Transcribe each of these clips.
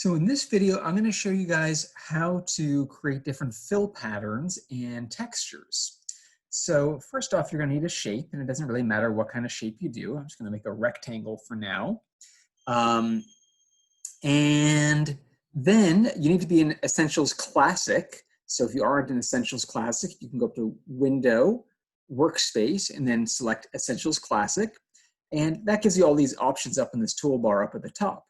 So in this video, I'm going to show you guys how to create different fill patterns and textures. So first off, you're going to need a shape, and it doesn't really matter what kind of shape you do. I'm just going to make a rectangle for now. And then you need to be in Essentials Classic. So if you aren't in Essentials Classic, you can go up to Window, Workspace, and then select Essentials Classic. And that gives you all these options up in this toolbar up at the top.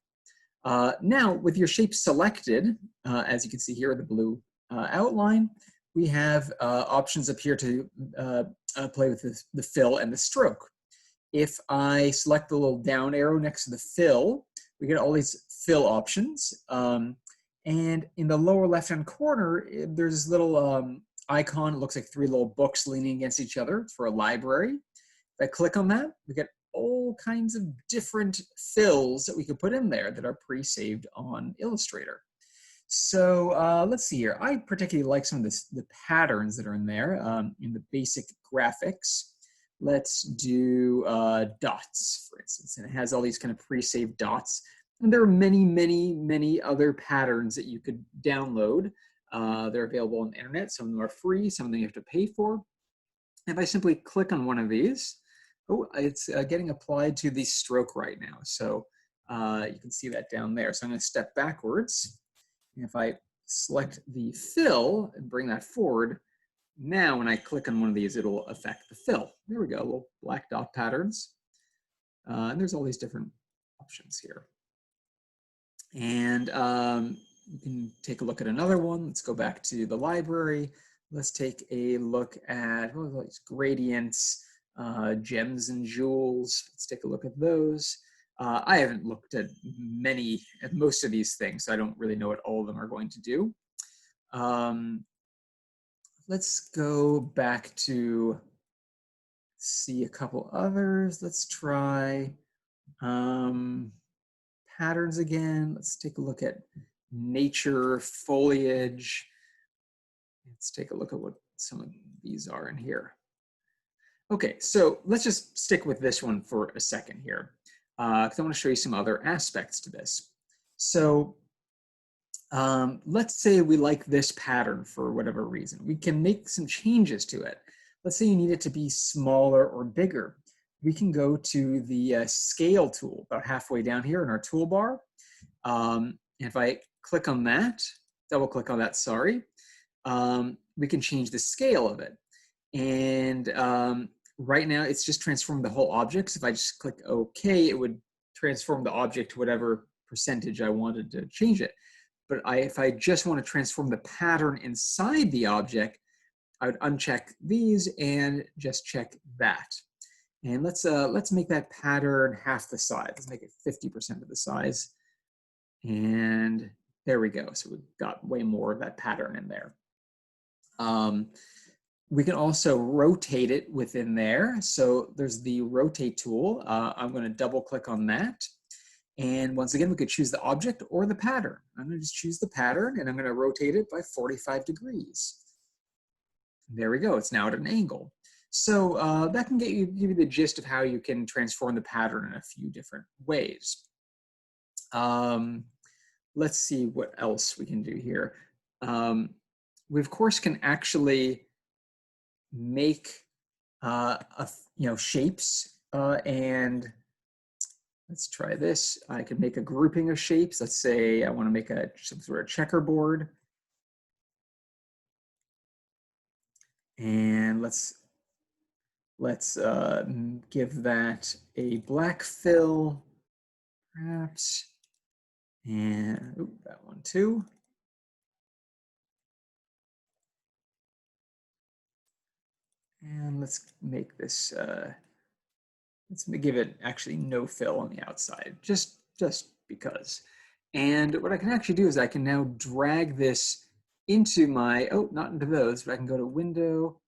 Now, with your shape selected, as you can see here, the blue outline, we have options up here to play with the fill and the stroke. If I select the little down arrow next to the fill, we get all these fill options. And in the lower left-hand corner, there's this little icon. It looks like three little books leaning against each other for a library. If I click on that, we get all kinds of different fills that we could put in there that are pre-saved on Illustrator. So let's see here. I particularly like some of the patterns that are in there in the basic graphics. Let's do dots, for instance, and it has all these kind of pre-saved dots. And there are many, many, many other patterns that you could download. They're available on the internet. Some of them are free, some of them you have to pay for. If I simply click on one of these, oh, it's getting applied to the stroke right now. So you can see that down there. So I'm going to step backwards. And if I select the fill and bring that forward, now when I click on one of these, it'll affect the fill. There we go, little black dot patterns. And there's all these different options here. And you can take a look at another one. Let's go back to the library. Let's take a look at these gradients, gems and jewels. Let's take a look at those. I haven't looked at most of these things, so I don't really know what all of them are going to do. Let's go back to see a couple others. Let's try patterns again. Let's take a look at nature, foliage. Let's take a look at what some of these are in here. Okay, so let's just stick with this one for a second here, because I want to show you some other aspects to this. So let's say we like this pattern for whatever reason. We can make some changes to it. Let's say you need it to be smaller or bigger. We can go to the scale tool about halfway down here in our toolbar. And if I click on that, double click on that, sorry, we can change the scale of it. And right now it's just transformed the whole object. So if I just click OK, it would transform the object to whatever percentage I wanted to change it. But if I just want to transform the pattern inside the object, I would uncheck these and just check that. And let's make that pattern half the size. Let's make it 50% of the size. And there we go. So we've got way more of that pattern in there. We can also rotate it within there. So there's the rotate tool. I'm going to double click on that. And once again, we could choose the object or the pattern. I'm going to just choose the pattern and I'm going to rotate it by 45 degrees. There we go. It's now at an angle. So that can give you the gist of how you can transform the pattern in a few different ways. Let's see what else we can do here. We of course can actually make shapes and let's try this. I could make a grouping of shapes. Let's say I want to make some sort of checkerboard. And let's give that a black fill, perhaps. And that one too. And let's make this, let's give it actually no fill on the outside, just because. And what I can actually do is I can now drag this into my, not into those, but I can go to Window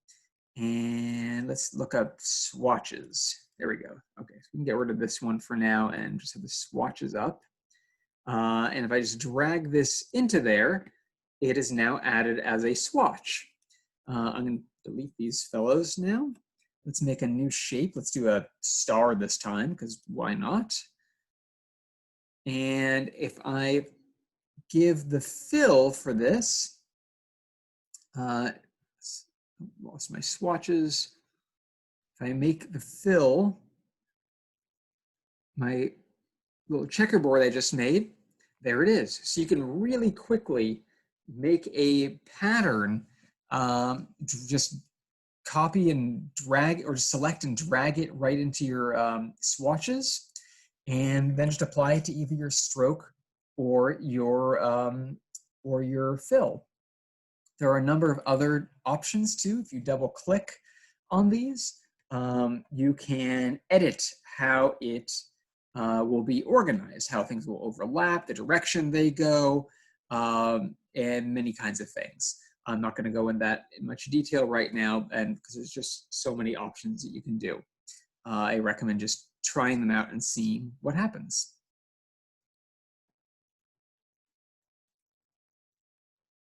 and let's look up swatches. There we go. Okay, so we can get rid of this one for now and just have the swatches up. And if I just drag this into there, it is now added as a swatch. I'm going to delete these fellows now. Let's make a new shape. Let's do a star this time, because why not? And if I give the fill for this, lost my swatches. If I make the fill my little checkerboard I just made, there it is. So you can really quickly make a pattern, just copy and drag, or select and drag it right into your swatches, and then just apply it to either your stroke or your fill. There are a number of other options too. If you double click on these, you can edit how it will be organized, how things will overlap, the direction they go, and many kinds of things. I'm not going to go in that in much detail right now, and because there's just so many options that you can do. I recommend just trying them out and seeing what happens.